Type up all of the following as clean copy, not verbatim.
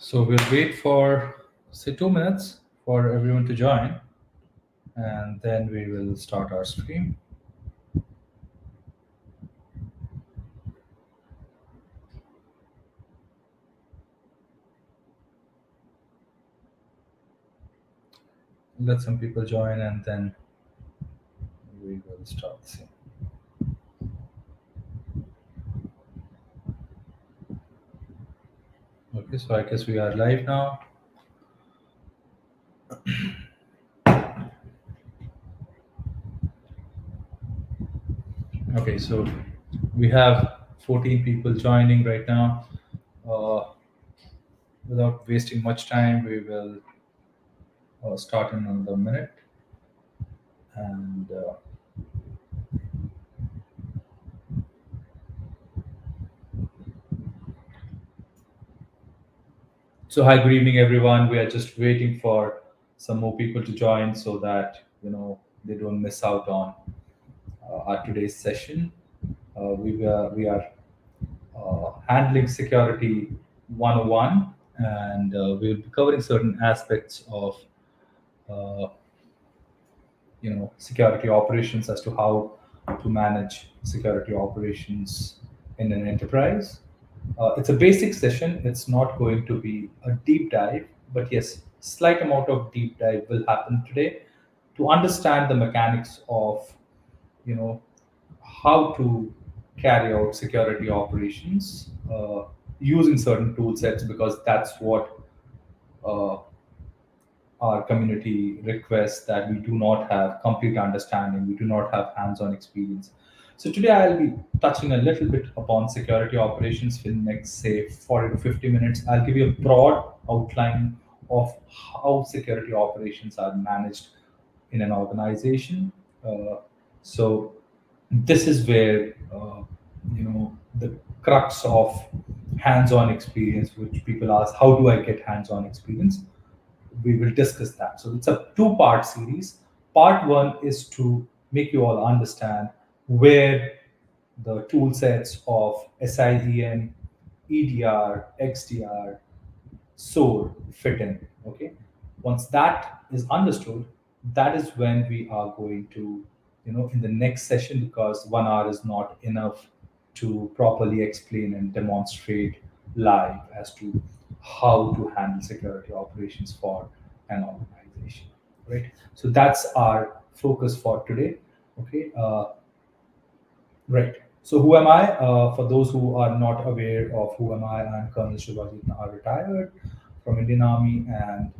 So we'll wait for, say, 2 minutes for everyone to join, and then we will start our stream. Let some people join, and then we will start the stream. Okay, so I guess we are live now. Okay, so we have 14 people joining right now. Without wasting much time, we will start in another minute. And so, hi, good evening, everyone. We are just waiting for some more people to join so that they don't miss out on our today's session. We are handling security 101, and we'll be covering certain aspects of uh, security operations as to how to manage security operations in an enterprise. It's a basic session. It's not going to be a deep dive, but yes, slight amount of deep dive will happen today to understand the mechanics of you know how to carry out security operations using certain tool sets, because that's what uh, our community requests, that we do not have complete understanding, we do not have hands-on experience. So today I'll be touching a little bit upon security operations for the next, say, 40 to 50 minutes. I'll give you a broad outline of how security operations are managed in an organization. So this is where the crux of hands-on experience, which people ask, how do I get hands-on experience? We will discuss that. So it's a two-part series. Part one is to make you all understand where the tool sets of SIEM, EDR, XDR, SOAR fit in. Okay. Once that is understood, that is when we are going to, in the next session, because 1 hour is not enough to properly explain and demonstrate live as to how to handle security operations for an organization. Right. So that's our focus for today. Okay. Right. So who am I? For those who are not aware of who am I'm Colonel Shivajit Nahar, retired from Indian Army, and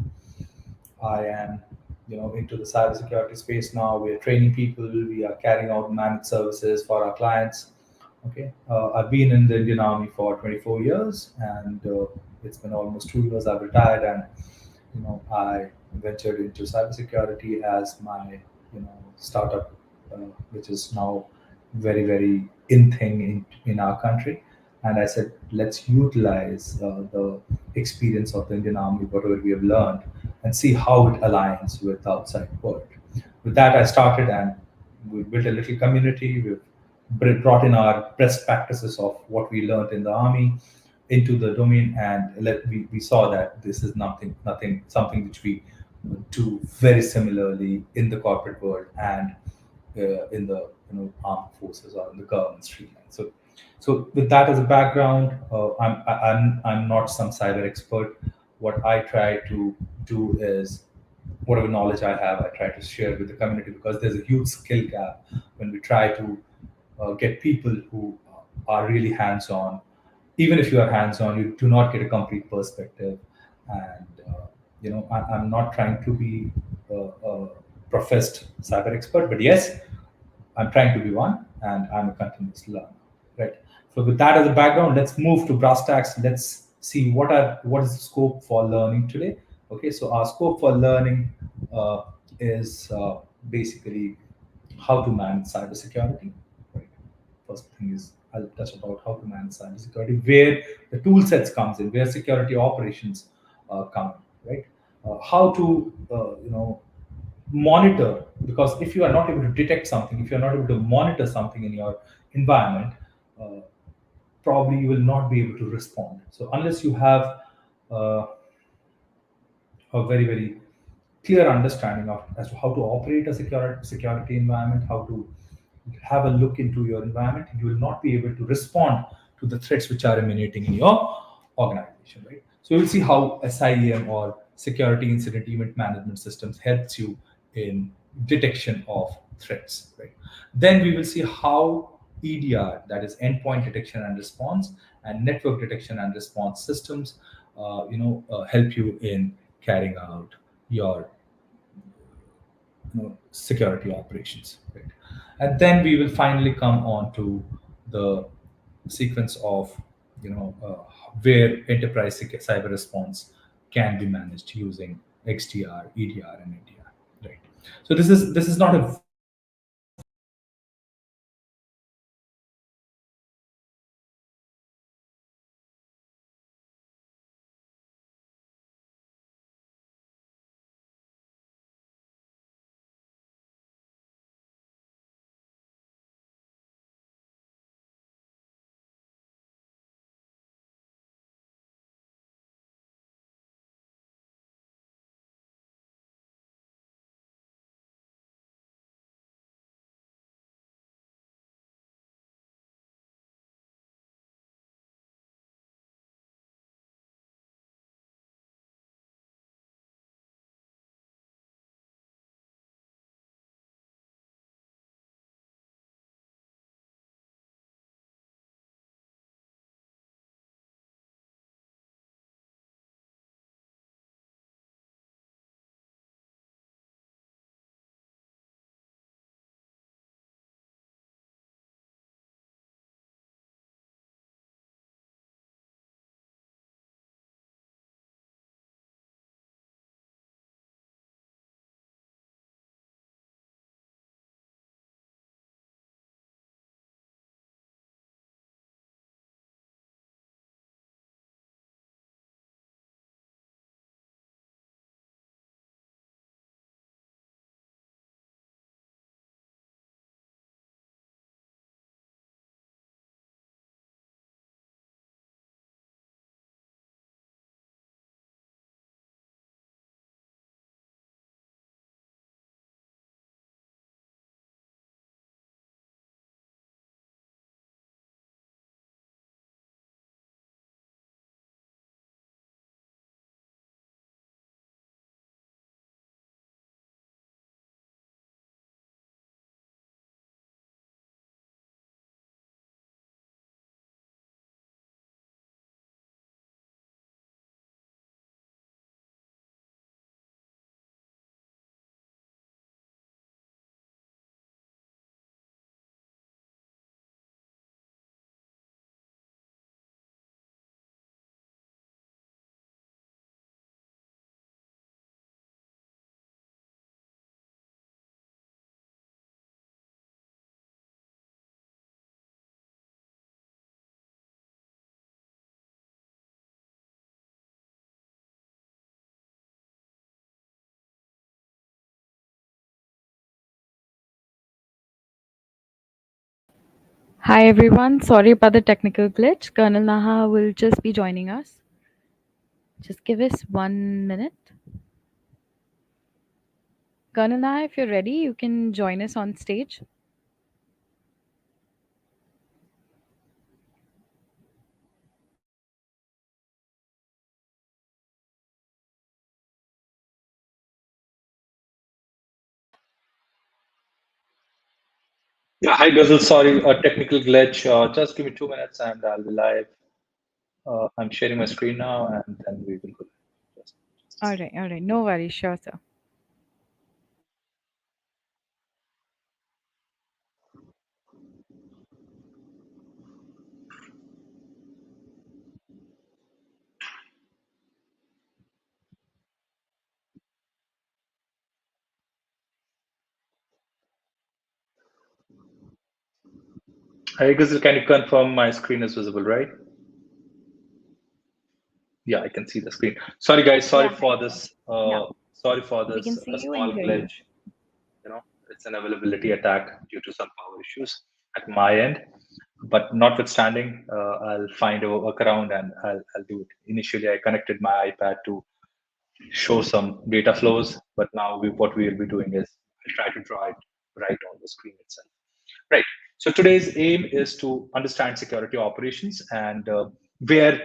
I am, into the cybersecurity space now. We are training people. We are carrying out managed services for our clients. Okay. I've been in the Indian Army for 24 years, and it's been almost 2 years I've retired, and I ventured into cybersecurity as my startup, which is now very very in thing in our country. And I said, let's utilize the experience of the Indian Army, whatever we have learned, and see how it aligns with the outside world. With that, I started, and we built a little community. We've brought in our best practices of what we learned in the army into the domain, and we saw that this is something which we do very similarly in the corporate world and in the armed forces or in the government streamline. So with that as a background, I'm not some cyber expert. What I try to do is, whatever knowledge I have, I try to share with the community, because there's a huge skill gap when we try to get people who are really hands-on. Even if you are hands-on, you do not get a complete perspective. And I'm not trying to be a professed cyber expert, but yes, I'm trying to be one, and I'm a continuous learner. Right. So with that as a background, let's move to brass tacks. Let's see what is the scope for learning today. Okay. So our scope for learning is basically how to manage cybersecurity. Right. First thing is, I'll touch about how to manage cybersecurity, where the tool sets comes in, where security operations come in, right? How to monitor, because if you are not able to detect something, if you're not able to monitor something in your environment, uh, probably you will not be able to respond. So unless you have a very very clear understanding of as to how to operate a security environment, how to have a look into your environment, you will not be able to respond to the threats which are emanating in your organization, right? So you'll see how SIEM or security incident event management systems helps you in detection of threats, right? Then we will see how EDR, that is endpoint detection and response, and network detection and response systems, help you in carrying out your security operations. Right? And then we will finally come on to the sequence of where enterprise cyber response can be managed using XDR, EDR, and NDR. Right. So this is not a very Hi everyone, sorry about the technical glitch. Colonel Naha will just be joining us. Just give us 1 minute. Colonel Naha, if you're ready, you can join us on stage. Yeah, hi Gazal. Sorry, a technical glitch. Just give me 2 minutes and I'll be live. I'm sharing my screen now and then we will go. All right, no worries, sure, sir. Hi Gazal, can you confirm my screen is visible, right? Yeah, I can see the screen. Sorry guys, Yeah, hi, sir. Yeah, sorry for we this can see you and small hear you. glitch. It's an availability attack due to some power issues at my end. But notwithstanding, I'll find a workaround and I'll do it. Initially, I connected my iPad to show some data flows, but now what we will be doing is I'll try to draw it right on the screen itself. Right. So today's aim is to understand security operations and where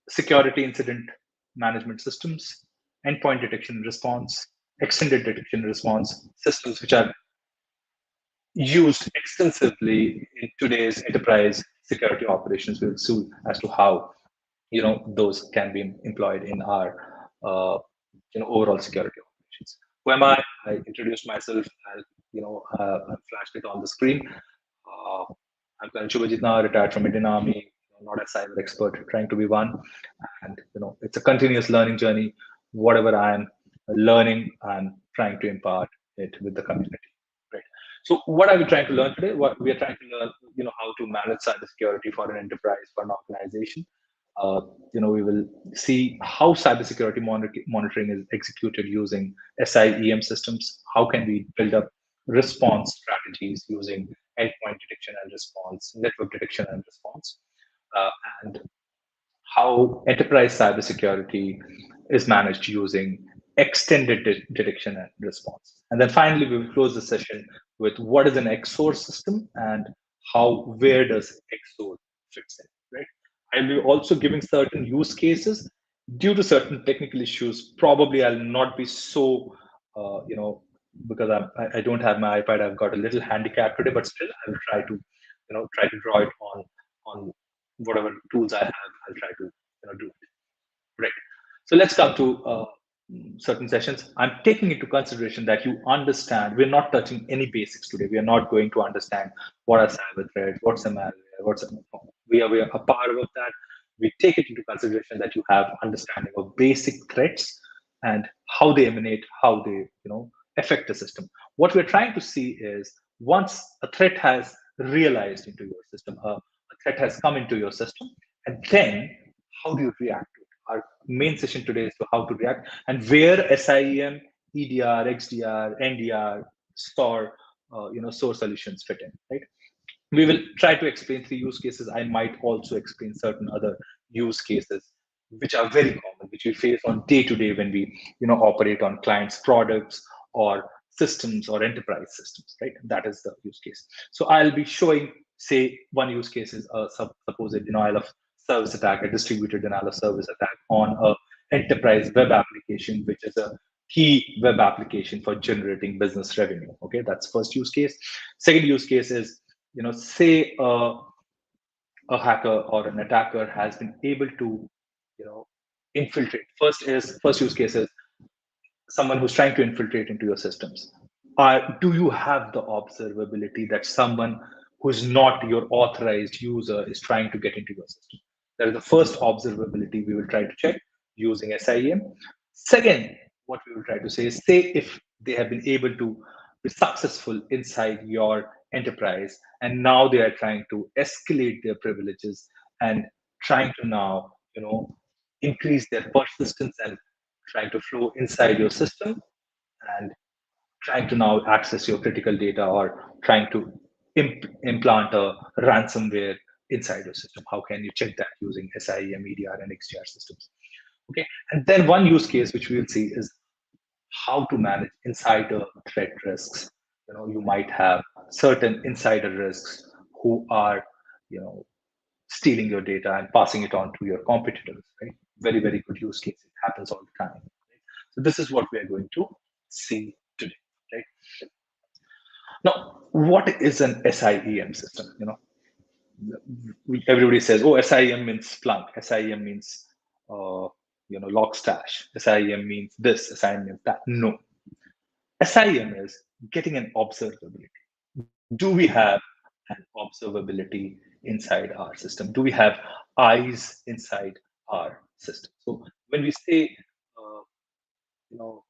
security incident management systems, endpoint detection and response, extended detection and response systems, which are used extensively in today's enterprise security operations. We'll see as to how those can be employed in our overall security operations. Who am I? I introduced myself. I flashed it on the screen. uh, I'm Karan Shubhajit, retired from Indian Army, not a cyber expert, trying to be one. And it's a continuous learning journey. Whatever I'm learning, I'm trying to impart it with the community. Right. So, what are we trying to learn today? What we are trying to learn, how to manage cybersecurity for an enterprise, for an organization. Uh, we will see how cybersecurity monitoring is executed using SIEM systems. How can we build up response strategies using endpoint detection and response, network detection and response, uh, and how enterprise cybersecurity is managed using extended detection and response. And then finally, we will close the session with what is an XOR system and where does XOR fits in, right? I'll be also giving certain use cases due to certain technical issues. Probably I'll not be so, because I don't have my iPad. I've got a little handicap today, but still I'll try to draw it on whatever tools I have. I'll try to do it. Right. So let's come to certain sessions. I'm taking into consideration that you understand. We're not touching any basics today. We are not going to understand what are cyber threats, what's a malware, we are a part of that. We take it into consideration that you have understanding of basic threats and how they emanate, how they affect the system. What we're trying to see is once a threat has realized into your system, a threat has come into your system, and then how do you react to it? Our main session today is to how to react and where SIEM, EDR, XDR, NDR, SOAR, SOAR solutions fit in, right? We will try to explain three use cases. I might also explain certain other use cases which are very common, which we face on day to day when we operate on clients' products or systems or enterprise systems, right? That is the use case. So I'll be showing, say, one use case is suppose a denial of service attack, a distributed denial of service attack on a enterprise web application, which is a key web application for generating business revenue. Okay, that's first use case. Second use case is say a hacker or an attacker has been able to you know infiltrate. First use case is someone who's trying to infiltrate into your systems. Do you have the observability that someone who's not your authorized user is trying to get into your system? That is the first observability we will try to check using SIEM. Second, what we will try to say is, say if they have been able to be successful inside your enterprise and now they are trying to escalate their privileges and trying to now increase their persistence and trying to flow inside your system and trying to now access your critical data or trying to implant a ransomware inside your system. How can you check that using SIEM, EDR, and XDR systems? Okay, and then one use case which we will see is how to manage insider threat risks. You might have certain insider risks who are, stealing your data and passing it on to your competitors. Right? Very, very good use case. It happens all the time. Right? So this is what we are going to see today. Right? Now, what is an SIEM system? Everybody says, "Oh, SIEM means Splunk. SIEM means, Logstash. SIEM means this. SIEM means that." No, SIEM is getting an observability. Do we have an observability inside our system? Do we have eyes inside our system? So when we say, you know,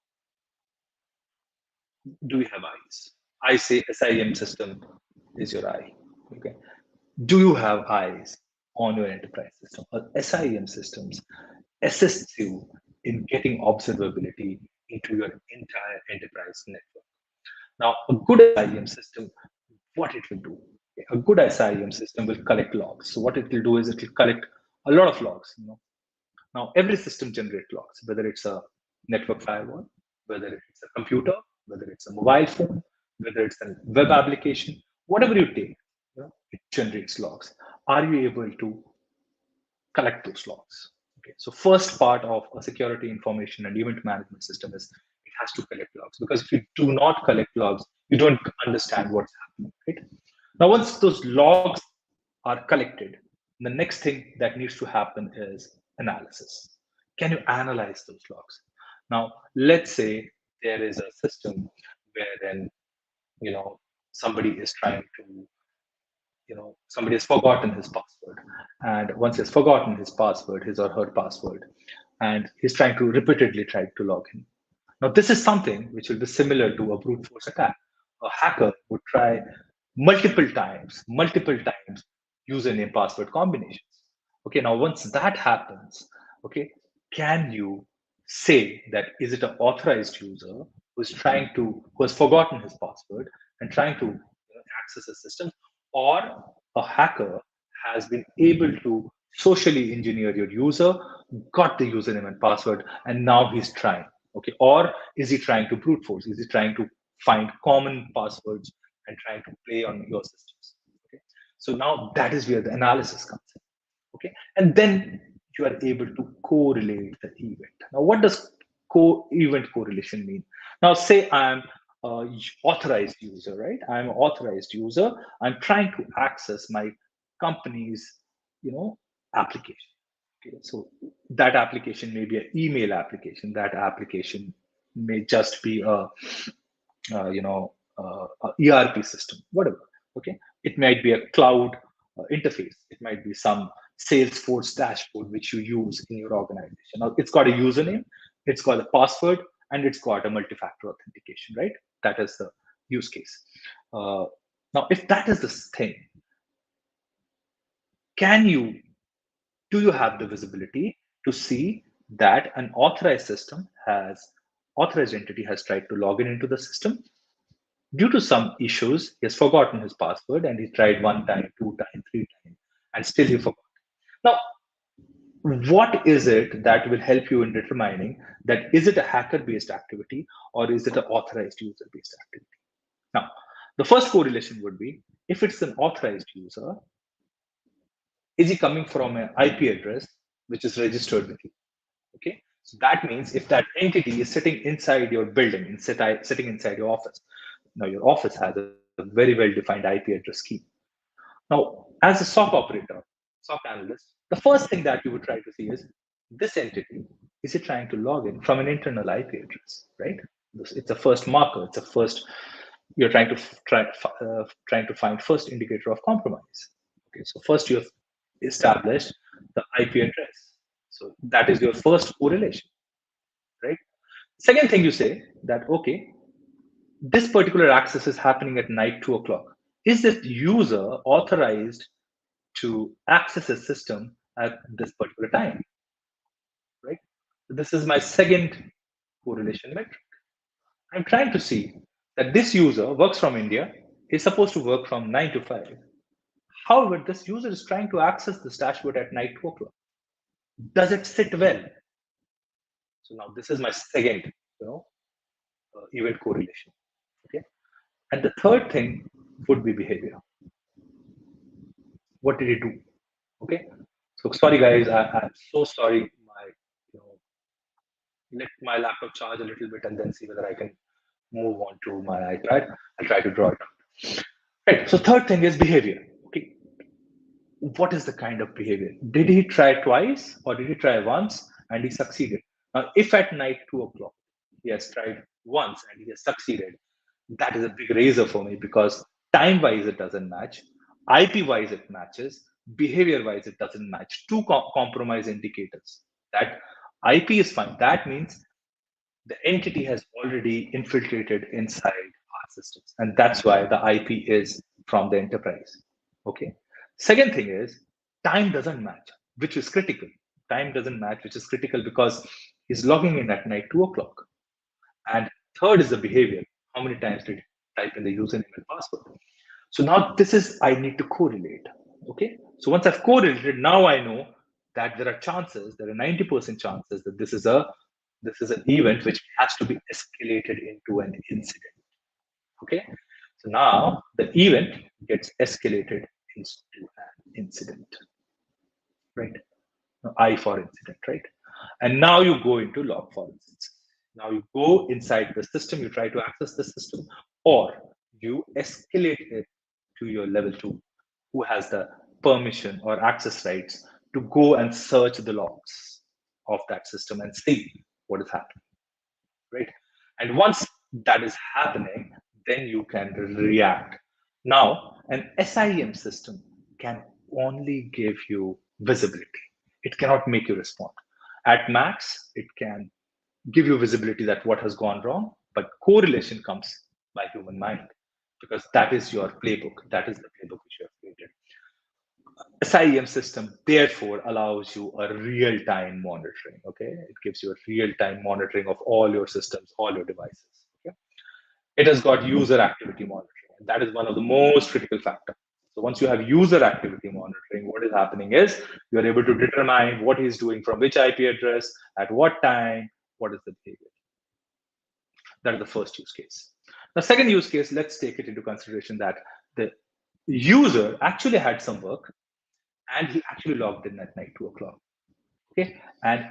do we have eyes? I say SIEM system is your eye. Okay. Do you have eyes on your enterprise system? SIEM systems assists you in getting observability into your entire enterprise network. Now, a good SIEM system, what it will do? A good SIEM system will collect logs. So what it will do is it will collect a lot of logs. Now, every system generates logs, whether it's a network firewall, whether it's a computer, whether it's a mobile phone, whether it's a web application, whatever you take, it generates logs. Are you able to collect those logs? Okay, so first part of a security information and event management system is it has to collect logs, because if you do not collect logs, you don't understand what's happening, right? Now, once those logs are collected, the next thing that needs to happen is analysis. Can you analyze those logs? Now, let's say there is a system wherein somebody is trying to somebody has forgotten his password, and once he's forgotten his password, his or her password, and he's trying to repeatedly try to log in. Now, this is something which will be similar to a brute force attack. A hacker would try multiple times username password combinations. Okay, now once that happens, okay, can you say that is it an authorized user who has forgotten his password and trying to access a system, or a hacker has been able to socially engineer your user, got the username and password, and now he's trying. Okay, or is he trying to brute force? Is he trying to find common passwords and trying to play on your systems? Okay, so now that is where the analysis comes in. Okay, and then you are able to correlate the event. Now, what does event correlation mean? Now, say I'm authorized user, right? I'm an authorized user. I'm trying to access my company's, application. Okay, so that application may be an email application. That application may just be a ERP system, whatever. Okay, it might be a cloud interface. It might be some Salesforce dashboard which you use in your organization. Now, it's got a username, it's got a password, and it's got a multi-factor authentication, right? That is the use case. Now, if that is the thing, can you do you have the visibility to see that an authorized entity has tried to log in into the system? Due to some issues, he has forgotten his password and he tried one time, two times, three times, and still he forgot. Now, what is it that will help you in determining that is it a hacker-based activity or is it an authorized user-based activity? Now, the first correlation would be if it's an authorized user, is he coming from an IP address which is registered with you? Okay, so that means if that entity is sitting inside your building, sitting inside your office, now your office has a very well defined IP address scheme. Now, as a SOC operator, SOC analyst, the first thing that you would try to see is this entity, is it trying to log in from an internal IP address, right? It's a first marker. It's a first, you're trying to trying to find first indicator of compromise. Okay, so first you have established the IP address. So that is your first correlation, right? Second thing you say that, okay, this particular access is happening at night 2 o'clock. Is this user authorized to access a system at this particular time, right? This is my second correlation metric. I'm trying to see that this user works from India, is supposed to work from 9 to 5. However, this user is trying to access this dashboard at night 2 o'clock. Does it sit well? So now this is my second, event correlation. Okay, and the third thing would be behavior. What did he do? Okay, so sorry guys, I'm so sorry. Let my laptop charge a little bit and then see whether I can move on to my iPad. I'll try to draw it out. Right. So third thing is behavior. Okay, what is the kind of behavior? Did he try twice or did he try once and he succeeded? Now, if at night 2 o'clock he has tried once and he has succeeded, that is a big razor for me because time wise it doesn't match, IP wise it matches, behavior wise it doesn't match. Two compromise indicators that IP is fine. That means the entity has already infiltrated inside our systems, and that's why the IP is from the enterprise. Okay. Second thing is time doesn't match, which is critical. Time doesn't match, which is critical because he's logging in at night 2 o'clock. And third is the behavior. How many times did he type in the username and password? So now this is I need to correlate. Okay. So once I've correlated, now I know that there are 90% chances that This is an event which has to be escalated into an incident. Okay, so now the event gets escalated into an incident, right? Now, I for incident, right? And now you go into log for instance. Now you go inside the system, you try to access the system, or you escalate it to your level two, who has the permission or access rights to go and search the logs of that system and see what is happening, right? And once that is happening, then you can react. Now, an SIEM system can only give you visibility. It cannot make you respond. At max, it can give you visibility that what has gone wrong, but correlation comes by human mind because that is your playbook. That is the playbook which you have created. SIEM system therefore allows you a real-time monitoring. Okay, it gives you a real-time monitoring of all your systems, all your devices. Okay, it has got user activity monitoring, and that is one of the most critical factors. So once you have user activity monitoring, what is happening is you are able to determine what he's doing from which IP address at what time, what is the behavior. That is the first use case. The second use case, let's take it into consideration that the user actually had some work and he actually logged in at night 2 o'clock. Okay, and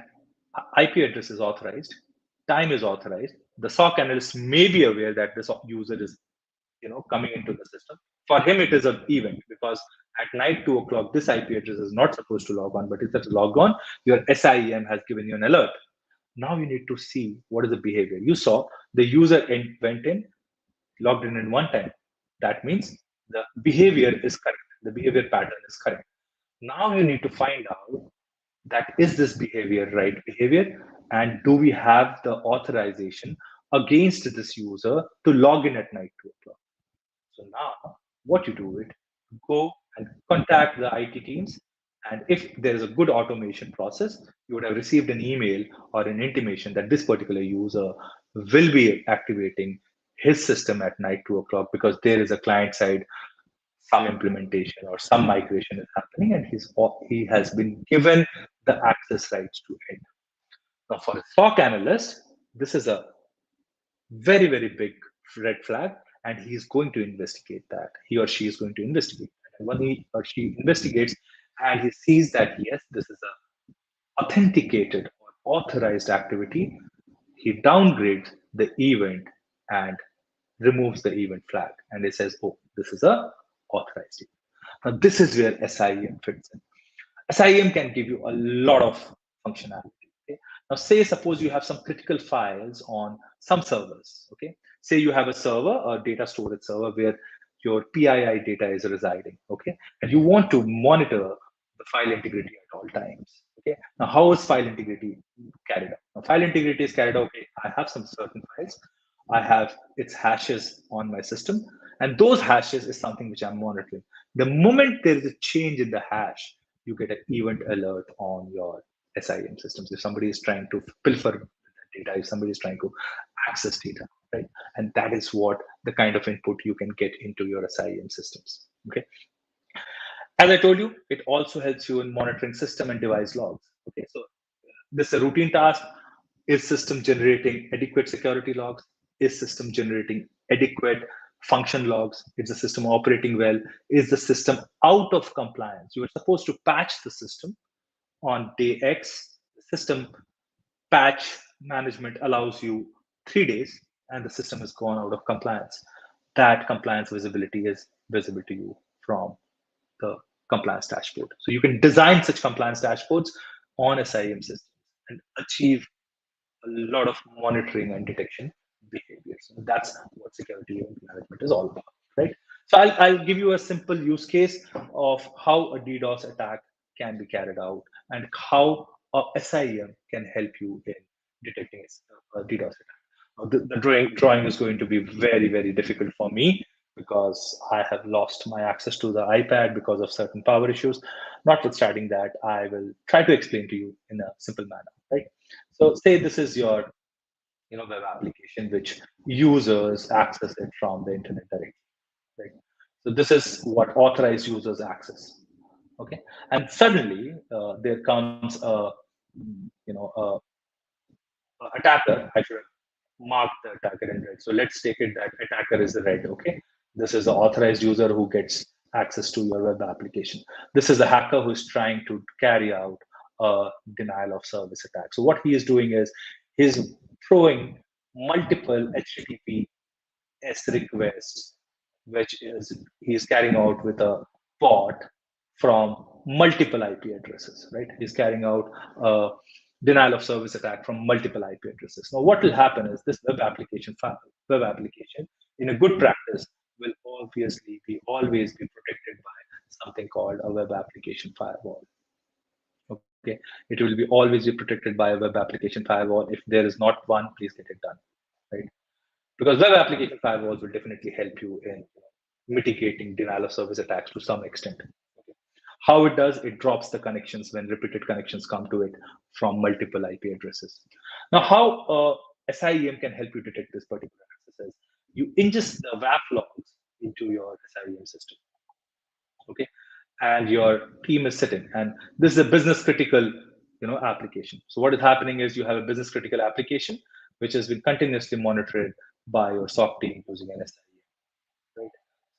IP address is authorized, time is authorized. The SOC analyst may be aware that this user is, coming into the system. For him, it is an event because at night 2 o'clock, this IP address is not supposed to log on, but if it's logged on, your SIEM has given you an alert. Now you need to see what is the behavior. You saw the user went in, logged in one time. That means the behavior is correct. The behavior pattern is correct. Now you need to find out that is this behavior right behavior, and do we have the authorization against this user to log in at night 2 o'clock. So now what you do it, go and contact the IT teams, and if there is a good automation process, you would have received an email or an intimation that this particular user will be activating his system at night 2 o'clock because there is a client side some implementation or some migration is happening, and he has been given the access rights to it. Now, for a SOC analyst, this is a very, very big red flag, and he is going to investigate that. He or she is going to investigate that. And when he or she investigates and he sees that, yes, this is a authenticated or authorized activity, he downgrades the event and removes the event flag. And it says, oh, this is a authorized event. Now, this is where SIEM fits in. SIEM can give you a lot of functionality. Okay? Now, say suppose you have some critical files on some servers. Okay, say you have a server, a data storage server where your PII data is residing. Okay, and you want to monitor the file integrity at all times. Okay, now how is file integrity carried out? Now, file integrity is carried out. Okay, I have some certain files. I have its hashes on my system, and those hashes is something which I'm monitoring. The moment there is a change in the hash, you get an event alert on your SIEM systems. If somebody is trying to pilfer data, if somebody is trying to access data, right? And that is what the kind of input you can get into your SIEM systems. Okay. As I told you, it also helps you in monitoring system and device logs. Okay, so this is a routine task. Is system generating adequate security logs? Is system generating adequate function logs? Is the system operating well? Is the system out of compliance? You are supposed to patch the system on day X. The system patch management allows you 3 days, and the system has gone out of compliance. That compliance visibility is visible to you from the compliance dashboard. So you can design such compliance dashboards on SIEM systems and achieve a lot of monitoring and detection behaviors. And that's what security management is all about, right? So I'll give you a simple use case of how a DDoS attack can be carried out and how a SIEM can help you in detecting a DDoS attack. The drawing is going to be very, very difficult for me because I have lost my access to the iPad because of certain power issues. Notwithstanding that, I will try to explain to you in a simple manner, right? So say this is your web application which users access it from the internet directly, right? So this is what authorized users access. Okay, and suddenly there comes a attacker, I should mark the attacker in red. So let's take it that attacker is red. Okay, this is the authorized user who gets access to your web application. This is the hacker who is trying to carry out a denial of service attack. So what he is doing is he's throwing multiple HTTPS requests, which is he's carrying out with a bot from multiple IP addresses, right? He's carrying out a denial of service attack from multiple IP addresses. Now, what will happen is this web application, in a good practice, will obviously be always be protected by something called a web application firewall. Okay, it will be always be protected by a web application firewall. If there is not one, please get it done, right? Because web application firewalls will definitely help you in mitigating denial of service attacks to some extent. How it does, it drops the connections when repeated connections come to it from multiple IP addresses. Now, how SIEM can help you detect this particular access is you ingest the WAF logs into your SIEM system, okay? And your team is sitting, and this is a business critical, application. So what is happening is you have a business critical application which has been continuously monitored by your SOC team using an SIEM. Right?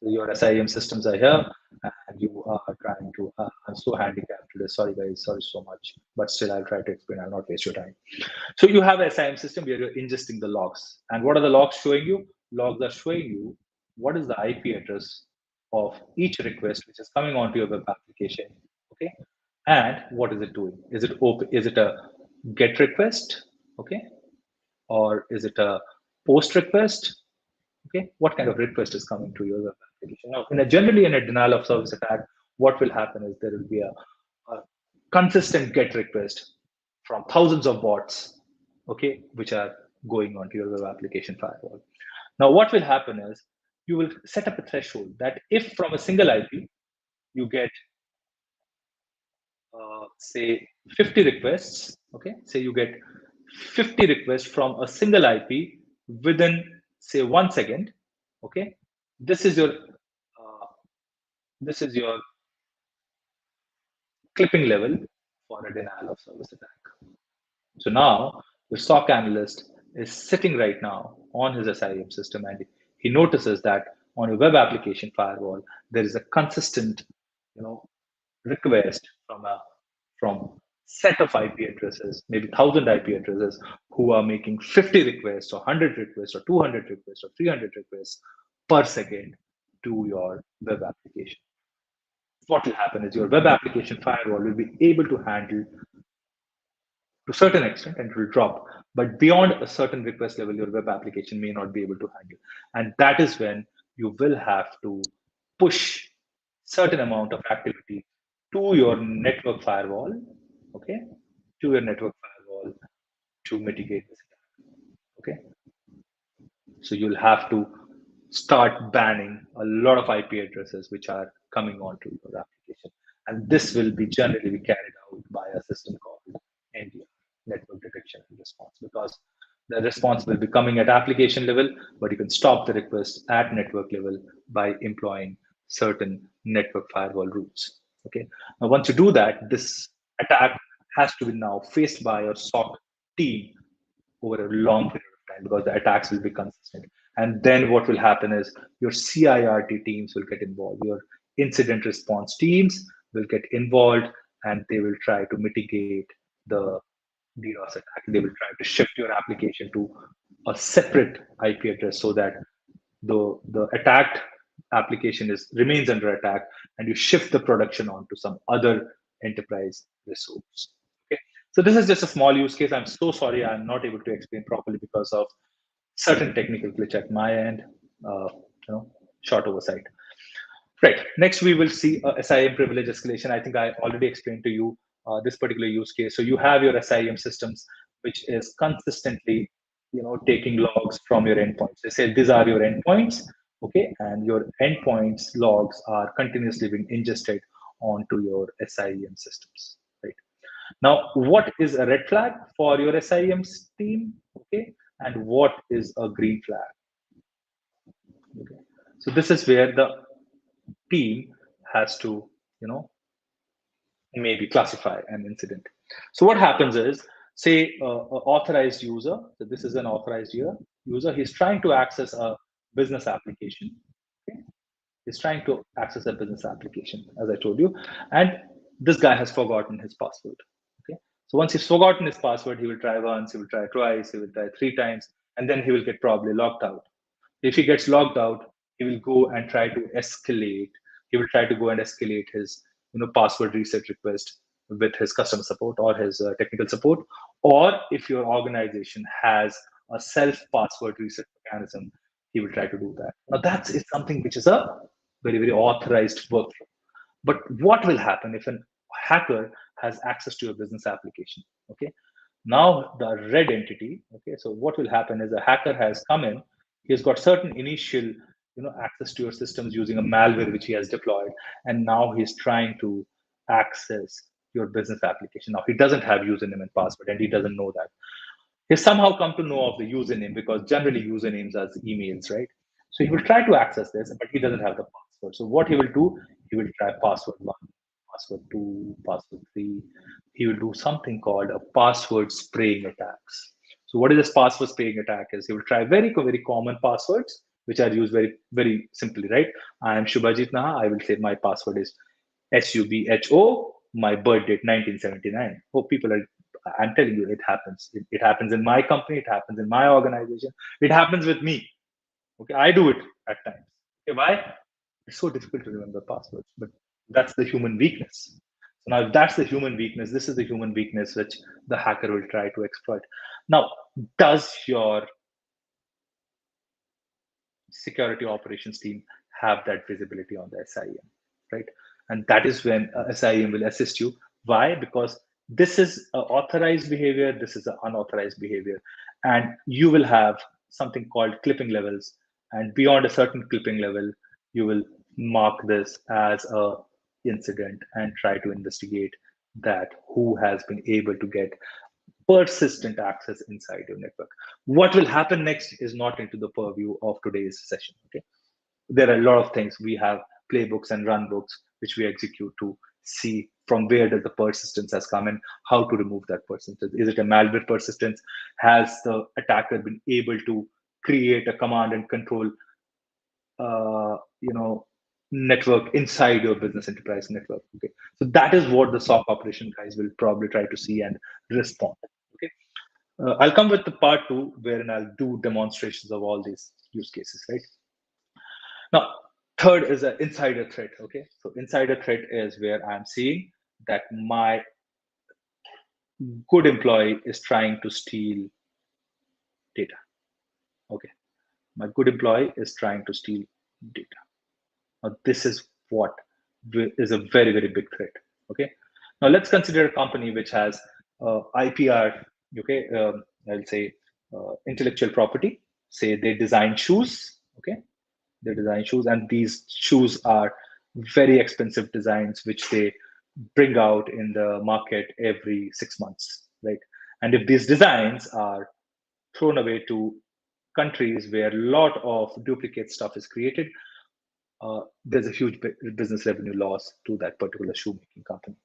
So your SIEM systems are here, and you are trying to. I'm so handicapped today. Sorry, guys. Sorry so much. But still, I'll try to explain. I'll not waste your time. So you have a SIEM system where you're ingesting the logs. And what are the logs showing you? Logs are showing you what is the IP address of each request which is coming onto your web application. Okay. And what is it doing? Is it open? Is it a get request? Okay. Or is it a post request? Okay, what kind of request is coming to your web application? Now, generally in a denial of service attack, what will happen is there will be a consistent get request from thousands of bots, okay, which are going onto your web application firewall. Now, what will happen is you will set up a threshold that if from a single IP you get say 50 requests, okay, say you get 50 requests from a single IP within say 1 second, okay, this is your this is your clipping level for a denial of service attack. So now the SOC analyst is sitting right now on his SIEM system, and he notices that on a web application firewall there is a consistent, you know, request from set of IP addresses, maybe 1,000 IP addresses, who are making 50 requests or 100 requests or 200 requests or 300 requests per second to your web application. What will happen is your web application firewall will be able to handle to a certain extent and it will drop. But beyond a certain request level, your web application may not be able to handle. And that is when you will have to push certain amount of activity to your network firewall, okay, to your network firewall to mitigate this attack, okay. So you'll have to start banning a lot of IP addresses which are coming onto your application. And this will be generally be carried out by a system called NDR, network detection and response, because the response will be coming at application level, but you can stop the request at network level by employing certain network firewall routes. Okay. Now, once you do that, this attack has to be now faced by your SOC team over a long period of time because the attacks will be consistent. And then what will happen is your CIRT teams will get involved, your incident response teams will get involved, and they will try to mitigate the DDoS attack. They will try to shift your application to a separate IP address so that the attacked application remains under attack, and you shift the production onto some other enterprise resource. Okay, so this is just a small use case. I'm so sorry I'm not able to explain properly because of certain technical glitch at my end, short oversight. Right. Next, we will see SIEM privilege escalation. I think I already explained to you this particular use case. So you have your SIEM systems, which is consistently, taking logs from your endpoints. They say these are your endpoints, okay, and your endpoints logs are continuously being ingested onto your SIEM systems. Right. Now, what is a red flag for your SIEM team? Okay, and what is a green flag? Okay. So this is where the team has to, maybe classify an incident. So what happens is, say a authorized user. So this is an authorized user. He's trying to access a business application. Okay? He's trying to access a business application, as I told you, and this guy has forgotten his password. Okay, so once he's forgotten his password, he will try once, he will try twice, he will try 3 times, and then he will get probably locked out. If he gets logged out, he will go and try to escalate. He will try to go and escalate his password reset request with his customer support or his technical support. Or if your organization has a self password reset mechanism, he will try to do that. Now that is something which is a very, very authorized workflow. But what will happen if a hacker has access to your business application? Okay, now the red entity. Okay, so what will happen is a hacker has come in. He's got certain initial access to your systems using a malware which he has deployed, and now he's trying to access your business application. Now he doesn't have username and password, and he doesn't know that. He somehow come to know of the username because generally usernames are emails, right? So he will try to access this, but he doesn't have the password. So what he will do, he will try password one, password two, password three. He will do something called a password spraying attacks. So what is this password spraying attack is he will try very, very common passwords, which are used very, very simply, right? I am Shubhajit Naha. I will say my password is SUBHO, my birth date 1979. Oh, people are, I'm telling you, it happens. It happens in my company, it happens in my organization, it happens with me. Okay, I do it at times. Okay, why? It's so difficult to remember passwords, but that's the human weakness. So now, if that's the human weakness, this is the human weakness which the hacker will try to exploit. Now, does your security operations team have that visibility on the SIEM, right? And that is when SIEM will assist you. Why? Because this is authorized behavior, this is an unauthorized behavior, and you will have something called clipping levels. And beyond a certain clipping level, you will mark this as a incident and try to investigate that who has been able to get persistent access inside your network. What will happen next is not into the purview of today's session. Okay, there are a lot of things. We have playbooks and run books which we execute to see from where does the persistence has come and how to remove that persistence. Is it a malware persistence? Has the attacker been able to create a command and control network inside your business enterprise network? Okay, so that is what the SOC operation guys will probably try to see and respond. Okay, I'll come with the part two, wherein I'll do demonstrations of all these use cases, right? Now, third is an insider threat. Okay, so insider threat is where I'm seeing that my good employee is trying to steal data. Okay, my good employee is trying to steal data. Now, this is what is a very, very big threat. Okay, now let's consider a company which has IPR. Okay, I'll say intellectual property. Say they design shoes. Okay, they design shoes, and these shoes are very expensive designs which they bring out in the market every 6 months, right? And if these designs are thrown away to countries where a lot of duplicate stuff is created, there's a huge business revenue loss to that particular shoemaking company.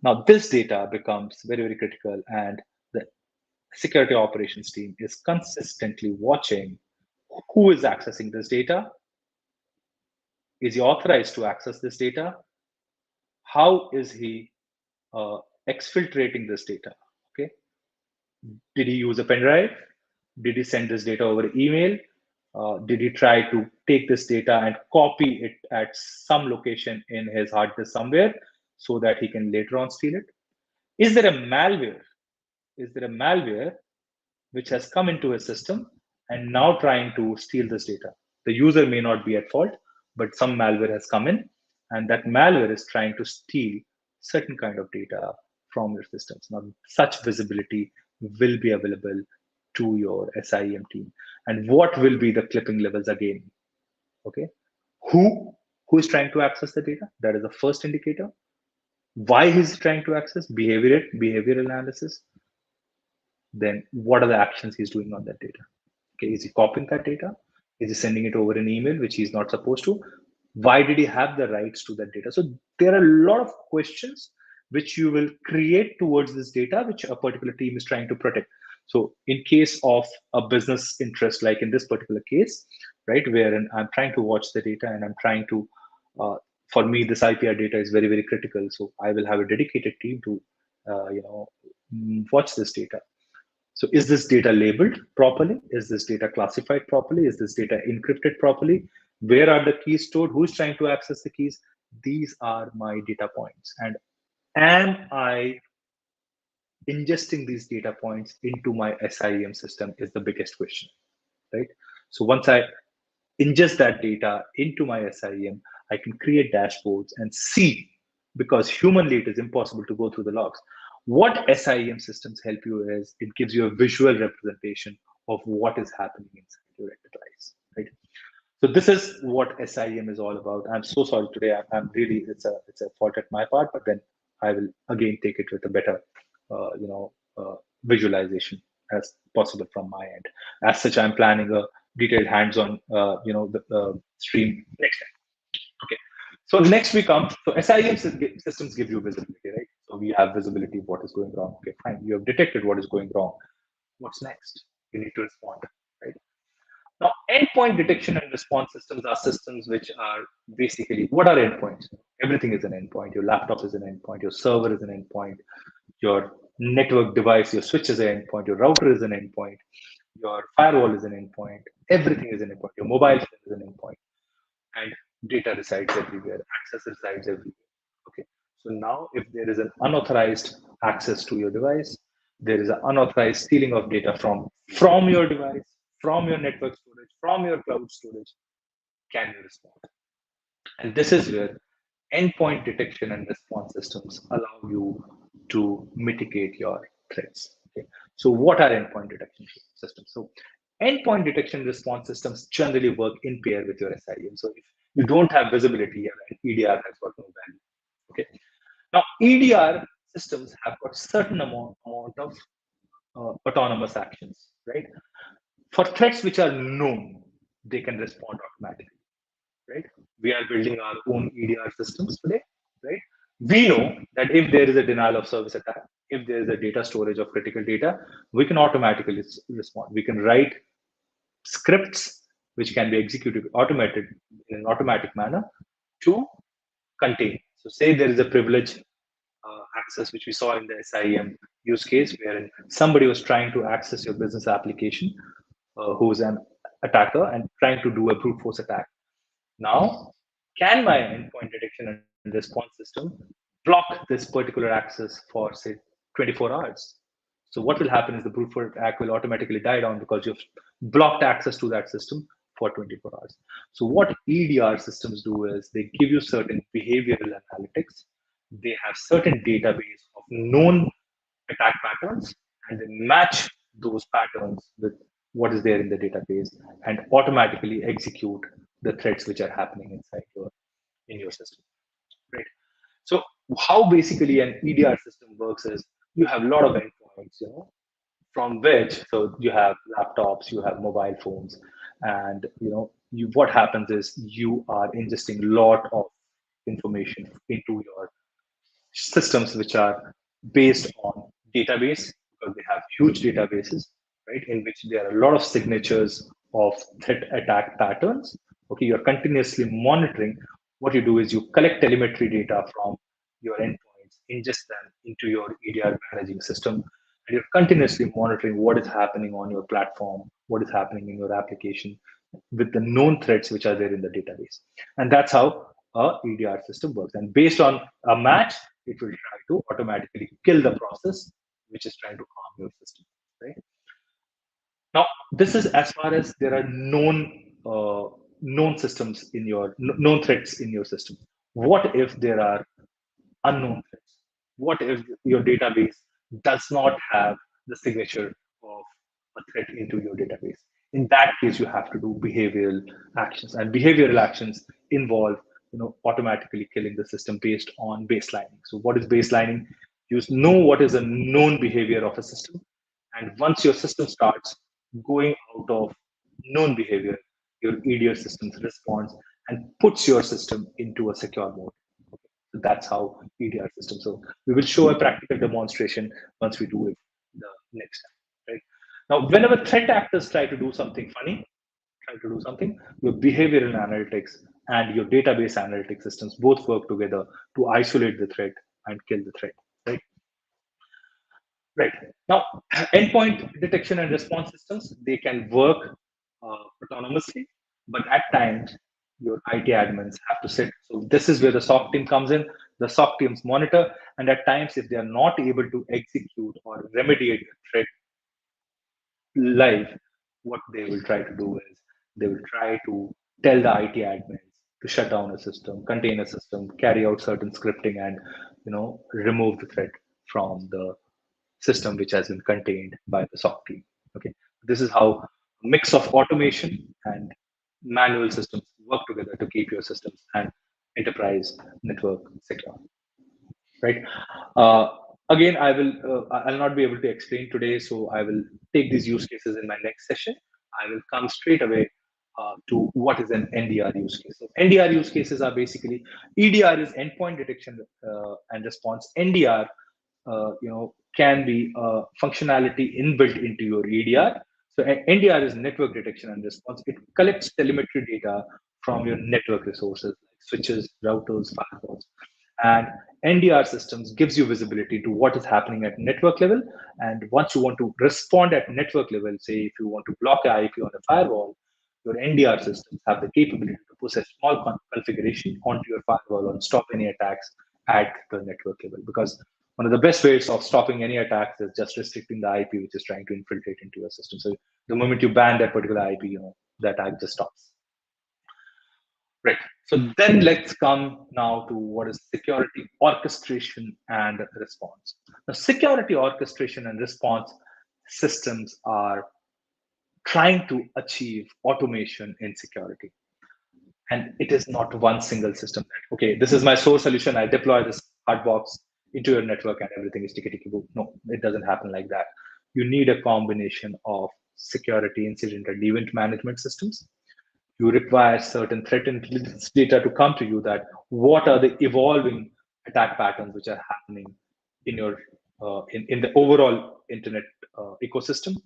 Now, this data becomes very, very critical, and the security operations team is consistently watching who is accessing this data. Is he authorized to access this data? How is he exfiltrating this data? Okay, did he use a pen drive? Did he send this data over email? Did he try to take this data and copy it at some location in his hard disk somewhere so that he can later on steal it? Is there a malware? Is there a malware which has come into his system and now trying to steal this data? The user may not be at fault, but some malware has come in, and that malware is trying to steal certain kind of data from your systems. Now, such visibility will be available to your SIEM team. And what will be the clipping levels again? Okay, who is trying to access the data? That is the first indicator. Why he's trying to access? Behavioral analysis. Then what are the actions he's doing on that data? Okay, is he copying that data? Is he sending it over an email which he's not supposed to? Why did he have the rights to that data? So there are a lot of questions which you will create towards this data, which a particular team is trying to protect. So in case of a business interest, like in this particular case, right, wherein I'm trying to watch the data and I'm trying to, for me, this IPR data is very, very critical. So I will have a dedicated team to, watch this data. So is this data labeled properly? Is this data classified properly? Is this data encrypted properly? Where are the keys stored? Who's trying to access the keys? These are my data points. And am I ingesting these data points into my SIEM system is the biggest question, right? So once I ingest that data into my SIEM, I can create dashboards and see, because humanly it is impossible to go through the logs. What SIEM systems help you is it gives you a visual representation of what is happening inside your enterprise, right? So this is what SIEM is all about. I'm so sorry today. I'm really, it's a fault at my part, but then I will again take it with a better, visualization as possible from my end. As such, I'm planning a detailed hands-on, the stream next time. Okay. So next we come. So SIEM systems give you visibility, right? So we have visibility of what is going wrong. Okay, fine. You have detected what is going wrong. What's next? You need to respond, right? Now, endpoint detection and response systems are systems which are basically, what are endpoints? Everything is an endpoint. Your laptop is an endpoint. Your server is an endpoint. Your network device, your switch is an endpoint. Your router is an endpoint. Your firewall is an endpoint. Everything is an endpoint. Your mobile phone is an endpoint. And data resides everywhere. Access resides everywhere. Okay. So now, if there is an unauthorized access to your device, there is an unauthorized stealing of data from your device, from your network storage, from your cloud storage, can you respond? And this is where endpoint detection and response systems allow you to mitigate your threats. Okay. So what are endpoint detection systems? So endpoint detection response systems generally work in pair with your SIEM. So if you don't have visibility, and EDR has got no value. Okay. Now EDR systems have got certain amount of autonomous actions, right? For threats which are known, they can respond automatically, right? We are building our own EDR systems today, right? We know that if there is a denial of service attack, if there is a data storage of critical data, we can automatically respond. We can write scripts which can be executed automated in an automatic manner to contain. So say there is a privilege access, which we saw in the SIEM use case, wherein somebody was trying to access your business application, who's an attacker and trying to do a brute force attack. Now, can my endpoint detection and response system block this particular access for, say, 24 hours? So what will happen is the brute force attack will automatically die down because you've blocked access to that system for 24 hours. So what EDR systems do is they give you certain behavioral analytics. They have certain database of known attack patterns, and they match those patterns with what is there in the database and automatically execute the threats which are happening inside your system, right? So how basically an EDR system works is you have a lot of endpoints, from which, so you have laptops, you have mobile phones, and what happens is you are ingesting a lot of information into your systems which are based on database, because they have huge databases, right, in which there are a lot of signatures of threat attack patterns. Okay, you're continuously monitoring. What you do is you collect telemetry data from your endpoints, ingest them into your EDR managing system, and you're continuously monitoring what is happening on your platform, what is happening in your application with the known threats which are there in the database. And that's how a EDR system works. And based on a match, it will try to automatically kill the process which is trying to harm your system, right? Now, this is as far as there are known systems in your known threats in your system. What if there are unknown threats? What if your database does not have the signature of a threat into your database? In that case, you have to do behavioral actions, and behavioral actions involve automatically killing the system based on baselining. So what is baselining? You know what is a known behavior of a system, and once your system starts going out of known behavior, your EDR system responds and puts your system into a secure mode. So that's how EDR system. So we will show a practical demonstration once we do it the next time, right? Now, whenever threat actors try to do something funny, try to do something, your behavioral analytics and your database analytics systems both work together to isolate the threat and kill the threat, right? Right. Now, endpoint detection and response systems, they can work autonomously, but at times your IT admins have to sit. So this is where the SOC team comes in. The SOC teams monitor, and at times, if they are not able to execute or remediate the threat live, what they will try to do is they will try to tell the IT admins to shut down a system, contain a system, carry out certain scripting, and remove the threat from the system which has been contained by the SOC team. Okay, this is how a mix of automation and manual systems work together to keep your systems and enterprise network secure. Right. Again, I'll not be able to explain today, so I will take these use cases in my next session. I will come straight away to what is an NDR use case. So NDR use cases are basically EDR is endpoint detection and response. NDR, can be functionality inbuilt into your EDR. So NDR is network detection and response. It collects telemetry data from your network resources like switches, routers, firewalls, and NDR systems gives you visibility to what is happening at network level. And once you want to respond at network level, say if you want to block an IP on a firewall, your NDR systems have the capability to push a small configuration onto your firewall and stop any attacks at the network level. Because one of the best ways of stopping any attacks is just restricting the IP which is trying to infiltrate into your system. So the moment you ban that particular IP, the attack just stops. Right. So then let's come now to what is security orchestration and response. Now, security orchestration and response systems are trying to achieve automation in security. And it is not one single system that, okay, this is my SOAR solution. I deploy this hard box into your network and everything is tickety-boo. No, it doesn't happen like that. You need a combination of security, incident, and event management systems. You require certain threat intelligence data to come to you that what are the evolving attack patterns which are happening in your in the overall internet ecosystem,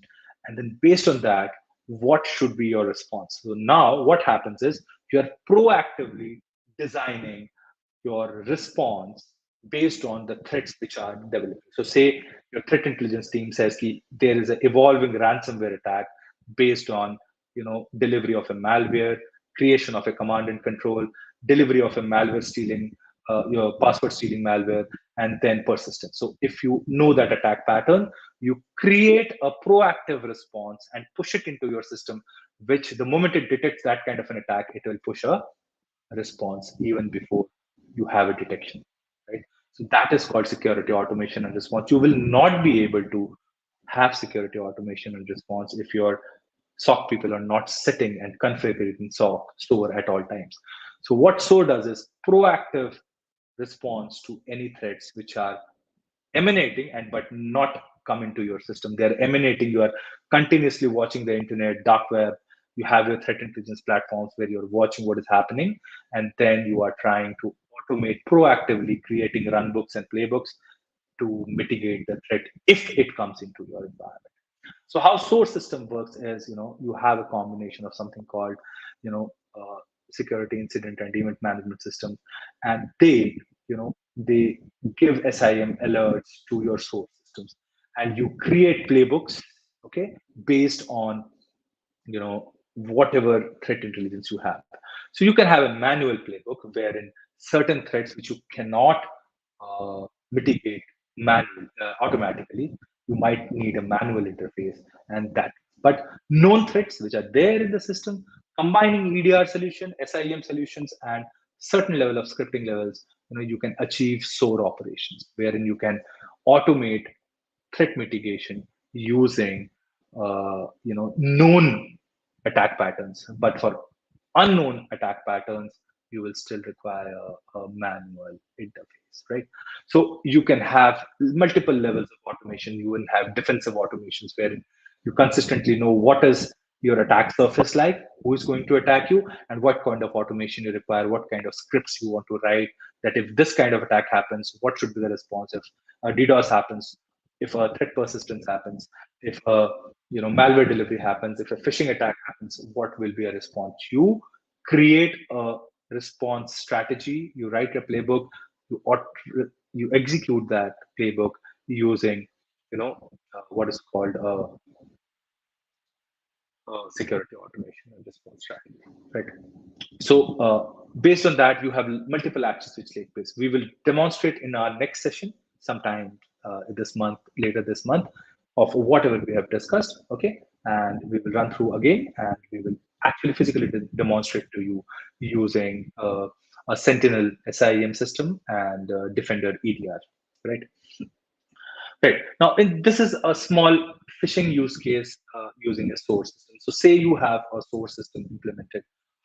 and then based on that, what should be your response. So now what happens is you are proactively designing your response based on the threats which are developing. So say your threat intelligence team says there is an evolving ransomware attack based on delivery of a malware, creation of a command and control, delivery of a malware stealing, your password stealing malware, and then persistence. So if you know that attack pattern, you create a proactive response and push it into your system, which the moment it detects that kind of an attack, it will push a response even before you have a detection, right? So that is called security automation and response. You will not be able to have security automation and response if your SOC people are not sitting and configuring SOAR at all times. So what SOAR does is proactive response to any threats which are emanating and but not come into your system. They're emanating. You are continuously watching the internet, dark web. You have your threat intelligence platforms where you're watching what is happening, and then you are trying to automate proactively, creating runbooks and playbooks to mitigate the threat if it comes into your environment. So how source system works is, you have a combination of something called, security incident and event management system, and they give SIEM alerts to your source systems, and you create playbooks, okay, based on, whatever threat intelligence you have. So you can have a manual playbook wherein certain threats which you cannot mitigate automatically, you might need a manual interface, and that. But known threats which are there in the system, combining EDR solution, SIEM solutions, and certain level of scripting levels, you can achieve SOAR operations, wherein you can automate threat mitigation using known attack patterns. But for unknown attack patterns, you will still require a manual interface, right? So you can have multiple levels of automation. You will have defensive automations where you consistently know what is your attack surface like, who is going to attack you, and what kind of automation you require, what kind of scripts you want to write, that if this kind of attack happens, what should be the response. If a DDoS happens, if a threat persistence happens, if a malware delivery happens, if a phishing attack happens, what will be a response. You create a response strategy, you write a playbook, you execute that playbook using what is called security automation and response strategy, right? So based on that, you have multiple actions which take place. We will demonstrate in our next session sometime this month, later this month, of whatever we have discussed. Okay, and we will run through again, and we will actually physically demonstrate to you using a Sentinel SIEM system and Defender EDR, right? Right. Now, this is a small phishing use case using a SOAR system. So say you have a SOAR system implemented.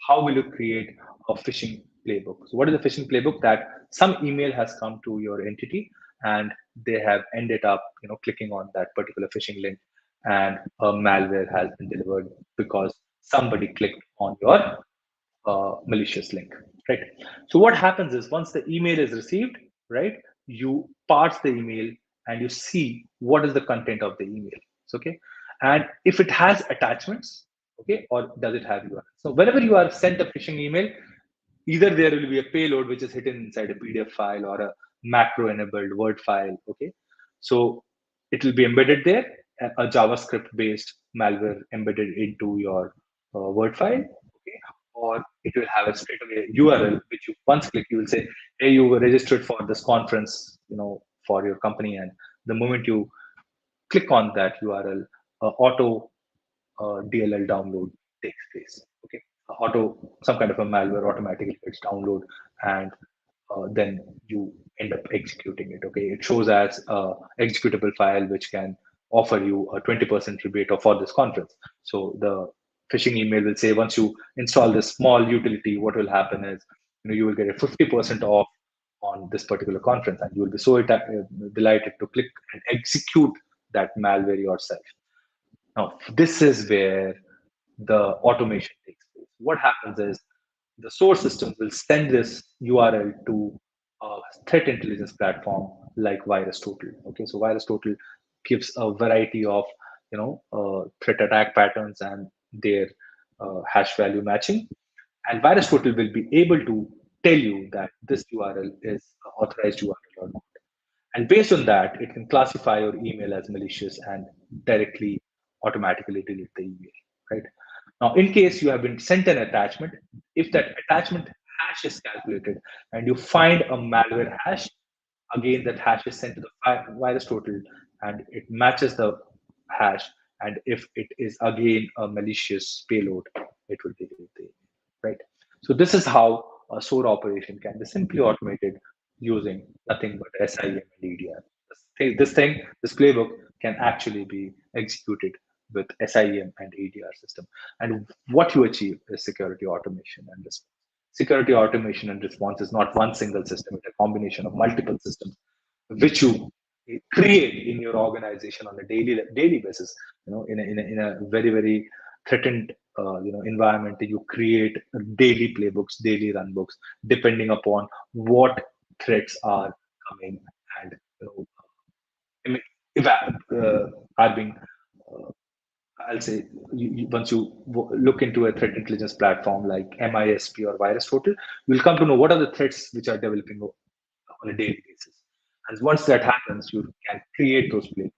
How will you create a phishing playbook? So what is the phishing playbook? That some email has come to your entity and they have ended up, clicking on that particular phishing link, and a malware has been delivered because somebody clicked on your malicious link, right? So what happens is, once the email is received, right, you parse the email and you see what is the content of the email. Okay, and if it has attachments, okay, or does it have URL? So whenever you are sent a phishing email, either there will be a payload which is hidden inside a PDF file or a macro enabled Word file. Okay, so it will be embedded there, a JavaScript based malware embedded into your Word file. Okay, or it will have a straight away URL which you once click, you will say, hey, you were registered for this conference, for your company, and the moment you click on that URL, auto DLL download takes place. Okay, some kind of a malware automatically gets download, and then you end up executing it. Okay, it shows as a executable file which can offer you a 20% rebate for this conference. So the phishing email will say, once you install this small utility, what will happen is, you will get a 50% off on this particular conference, and you will be so delighted to click and execute that malware yourself. Now, this is where the automation takes place. What happens is, the source system will send this URL to a threat intelligence platform like VirusTotal. Okay, so VirusTotal gives a variety of threat attack patterns and their hash value matching, and VirusTotal will be able to tell you that this URL is authorized URL or not. And based on that, it can classify your email as malicious and directly automatically delete the email, right? Now, in case you have been sent an attachment, if that attachment hash is calculated and you find a malware hash, again, that hash is sent to the VirusTotal and it matches the hash. And if it is again a malicious payload, it will delete the email, right? So this is how a SOAR operation can be simply automated using nothing but SIEM and EDR. This playbook can actually be executed with SIEM and EDR system. And what you achieve is security automation and response. Security automation and response is not one single system; it's a combination of multiple systems, which you create in your organization on a daily basis. In a very very threatened environment, you create daily playbooks, daily run books, depending upon what threats are coming, and I mean, are being I'll say, once you look into a threat intelligence platform like MISP or VirusTotal, you'll come to know what are the threats which are developing on a daily basis. And once that happens, you can create those playbooks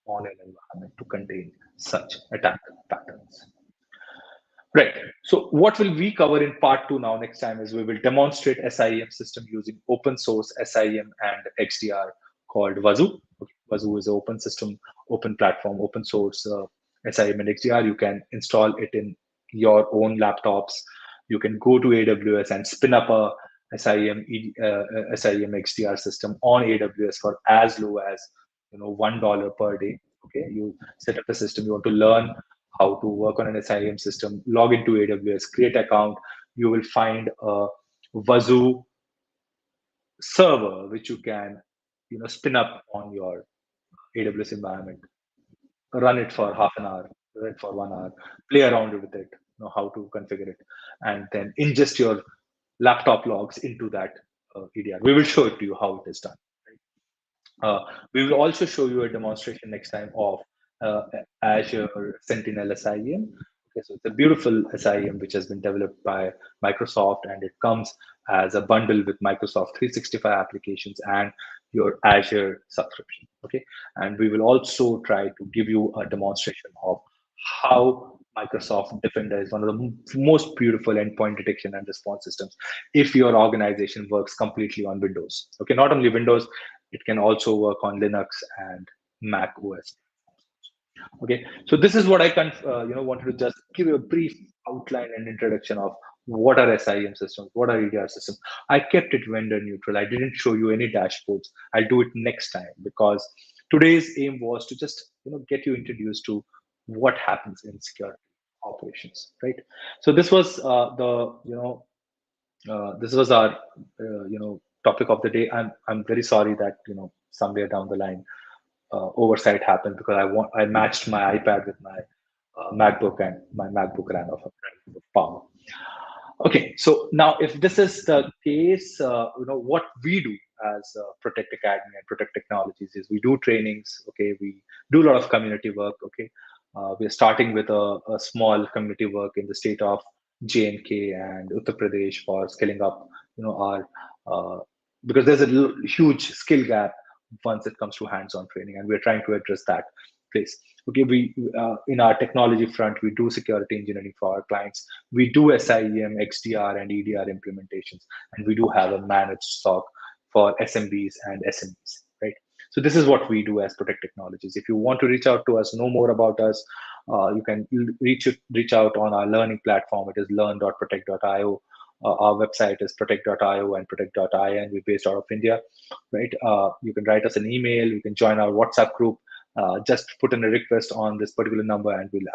on an environment to contain such attack patterns. Right. So what will we cover in part 2 now next time is, we will demonstrate SIEM system using open source SIEM and XDR called Wazoo. Okay. Wazoo is an open system, open platform, open source SIEM and XDR. You can install it in your own laptops. You can go to AWS and spin up a SIEM XDR system on AWS for as low as $1 per day. Okay, you set up a system. You want to learn how to work on an SIEM system, log into AWS, create account. You will find a Wazoo server which you can spin up on your AWS environment, run it for half an hour, right, for 1 hour, play around with it, know how to configure it, and then ingest your laptop logs into that EDR. We will show it to you how it is done. Uh, we will also show you a demonstration next time of uh, Azure Sentinel SIEM. Okay, so it's a beautiful SIEM which has been developed by Microsoft, and it comes as a bundle with Microsoft 365 applications and your Azure subscription. Okay, and we will also try to give you a demonstration of how Microsoft Defender is one of the most beautiful endpoint detection and response systems if your organization works completely on Windows. Okay, not only Windows, it can also work on Linux and Mac OS. Okay, so this is what I can, wanted to just give you a brief outline and introduction of what are SIEM systems, what are EDR systems. I kept it vendor neutral. I didn't show you any dashboards. I'll do it next time because today's aim was to just get you introduced to what happens in security operations, right? So this was this was our topic of the day. I'm very sorry that somewhere down the line oversight happened because I matched my iPad with my MacBook, and my MacBook ran out of power. Okay, so now if this is the case, what we do as Protect Academy and Protect Technologies is we do trainings. Okay, we do a lot of community work. Okay, we're starting with a small community work in the state of J&K and Uttar Pradesh for scaling up. Our because there's a huge skill gap once it comes to hands-on training, and we're trying to address that place. Okay, we in our technology front, we do security engineering for our clients. We do SIEM, XDR, and EDR implementations, and we do have a managed SOC for SMBs and SMEs, right? So this is what we do as Protect Technologies. If you want to reach out to us, know more about us, you can reach out on our learning platform. It is learn.protect.io. Our website is protect.io and protect.in. We're based out of India, right? You can write us an email. You can join our WhatsApp group. Just put in a request on this particular number, and we'll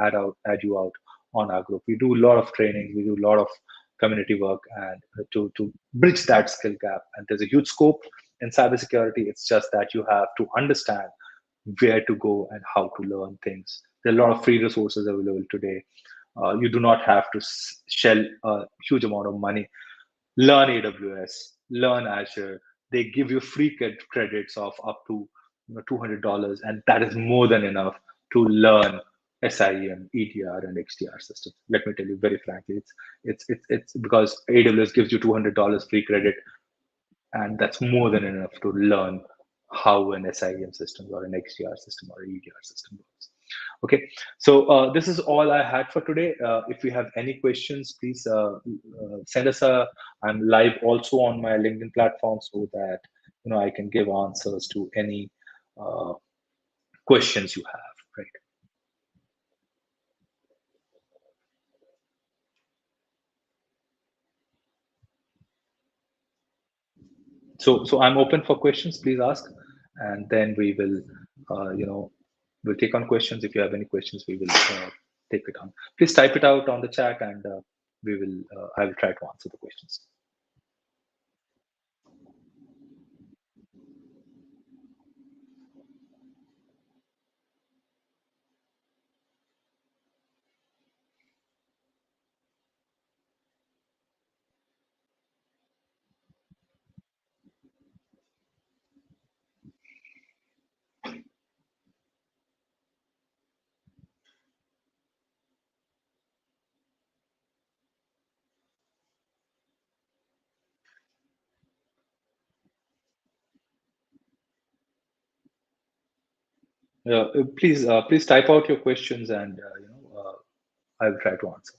add you out on our group. We do a lot of training. We do a lot of community work, and to bridge that skill gap. And there's a huge scope in cybersecurity. It's just that you have to understand where to go and how to learn things. There are a lot of free resources available today. You do not have to shell a huge amount of money. Learn AWS, learn Azure. They give you free credits of up to $200, and that is more than enough to learn SIEM, EDR, and XDR systems. Let me tell you very frankly, it's because AWS gives you $200 free credit, and that's more than enough to learn how an SIEM system or an XDR system or an EDR system works. Okay, so this is all I had for today. If you have any questions, please send us a. I'm live also on my LinkedIn platform so that I can give answers to any questions you have. Right. So I'm open for questions. Please ask, and then we will, we'll take on questions. If you have any questions, we will take it on. Please type it out on the chat, and we will. I will try to answer the questions. Please type out your questions, and I will try to answer.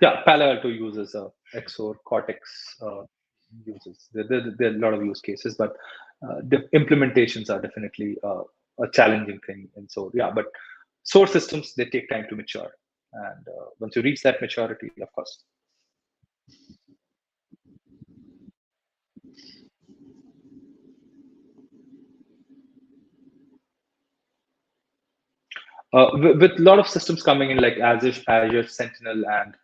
Yeah, Palo Alto uses XOR, Cortex uses. There are a lot of use cases, but the implementations are definitely a challenging thing. And so, yeah, but source systems, they take time to mature. And once you reach that maturity, of course. With a lot of systems coming in, like Azure Sentinel and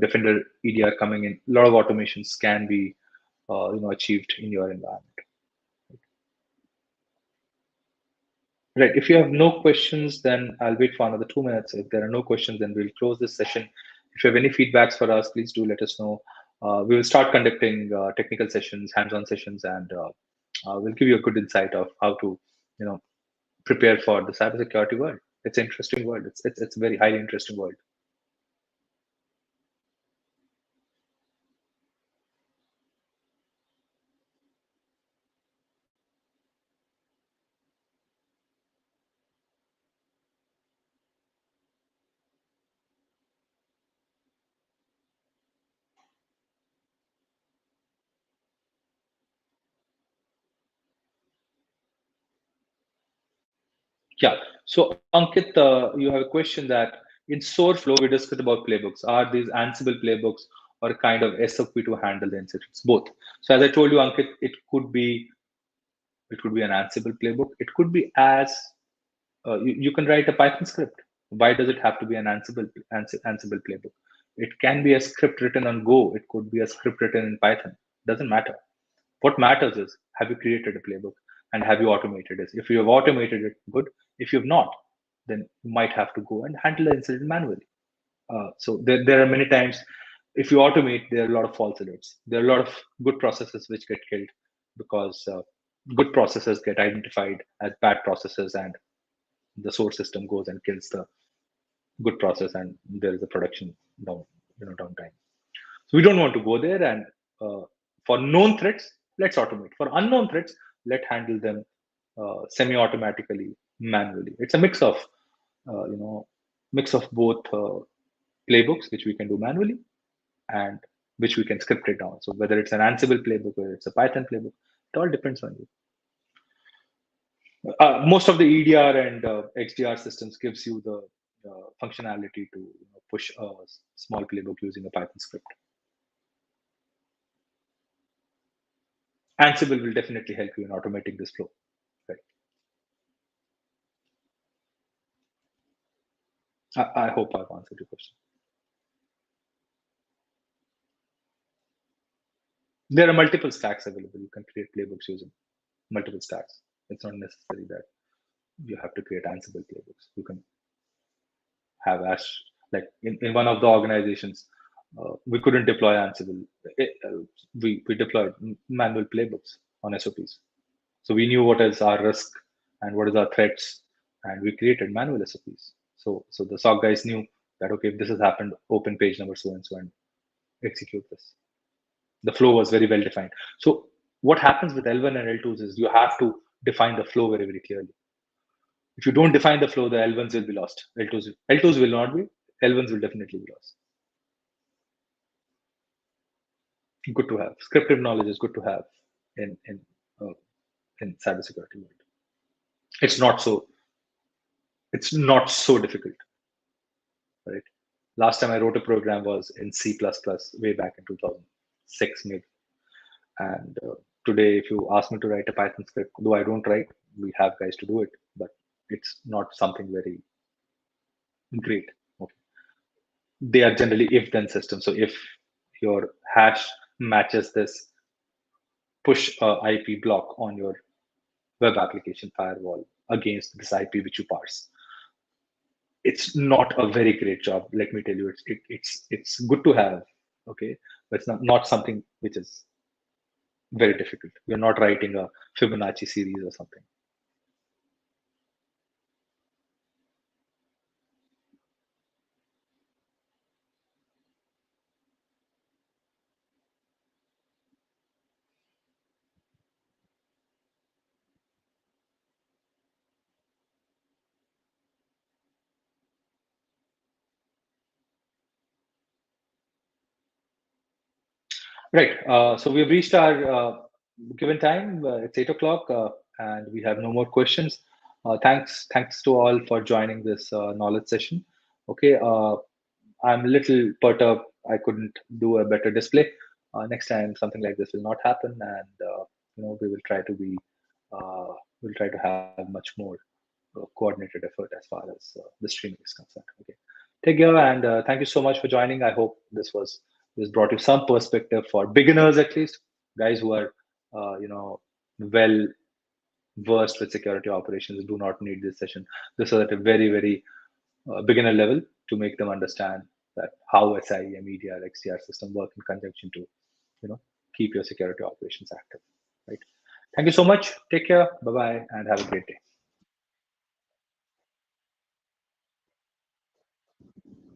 Defender EDR coming in, a lot of automations can be achieved in your environment. Right. If you have no questions, then I'll wait for another 2 minutes. If there are no questions, then we'll close this session. If you have any feedbacks for us, please do let us know. We will start conducting technical sessions, hands-on sessions, and we'll give you a good insight of how to, prepare for the cybersecurity world. It's an interesting world. It's a very highly interesting world. Yeah. So Ankit, you have a question that in SOAR flow we discussed about playbooks. Are these Ansible playbooks or a kind of SOP to handle the incidents? Both. So as I told you, Ankit, it could be an Ansible playbook. It could be as you can write a Python script. Why does it have to be an Ansible playbook? It can be a script written on Go. It could be a script written in Python. Doesn't matter. What matters is, have you created a playbook and have you automated it? If you have automated it, good. If you have not, then you might have to go and handle the incident manually. So there are many times, if you automate, there are a lot of false alerts. There are a lot of good processes which get killed because good processes get identified as bad processes, and the source system goes and kills the good process, and there is a production downtime. So we don't want to go there. And for known threats, let's automate. For unknown threats, let handle them semi-automatically, manually. It's a uh, you know mix of both playbooks which we can do manually and which we can script it down. So whether it's an Ansible playbook or it's a Python playbook, it all depends on you. Most of the EDR and XDR systems gives you the functionality to push a small playbook using a Python script. Ansible will definitely help you in automating this flow. Right. I hope I've answered your question. There are multiple stacks available. You can create playbooks using multiple stacks. It's not necessary that you have to create Ansible playbooks. You can have Ash, like in one of the organizations, we couldn't deploy Ansible. We deployed manual playbooks on SOPs. So we knew what is our risk and what is our threats, and we created manual SOPs. So the SOC guys knew that, okay, if this has happened, open page number so and so and execute this. The flow was very well defined. So what happens with L1 and L2s is you have to define the flow very, very clearly. If you don't define the flow, the L1s will be lost. L2s will not be. L1s will definitely be lost. Good to have. Scripted knowledge is good to have in cybersecurity world. It's not so. It's not so difficult, right? Last time I wrote a program was in C++ way back in 2006 maybe. And today, if you ask me to write a Python script, though I don't write, we have guys to do it, but it's not something very great. Okay. They are generally if-then systems. So if your hash matches this, push a IP block on your web application firewall against this IP which you parse. It's not a very great job. Let me tell you, it's good to have, okay, but it's not something which is very difficult. You're not writing a Fibonacci series or something. Right. So we've reached our given time. It's 8 o'clock, and we have no more questions. Thanks to all for joining this knowledge session. Okay. I'm a little perturbed. I couldn't do a better display. Next time, something like this will not happen, and we will try to be, we'll try to have much more coordinated effort as far as the streaming is concerned. Okay. Take care, and thank you so much for joining. I hope this brought you some perspective for beginners, at least guys who are well versed with security operations do not need this session. This is at a very, very beginner level to make them understand that how SIEM, EDR, XDR system work in conjunction to, keep your security operations active, right? Thank you so much. Take care. Bye-bye, and have a great day.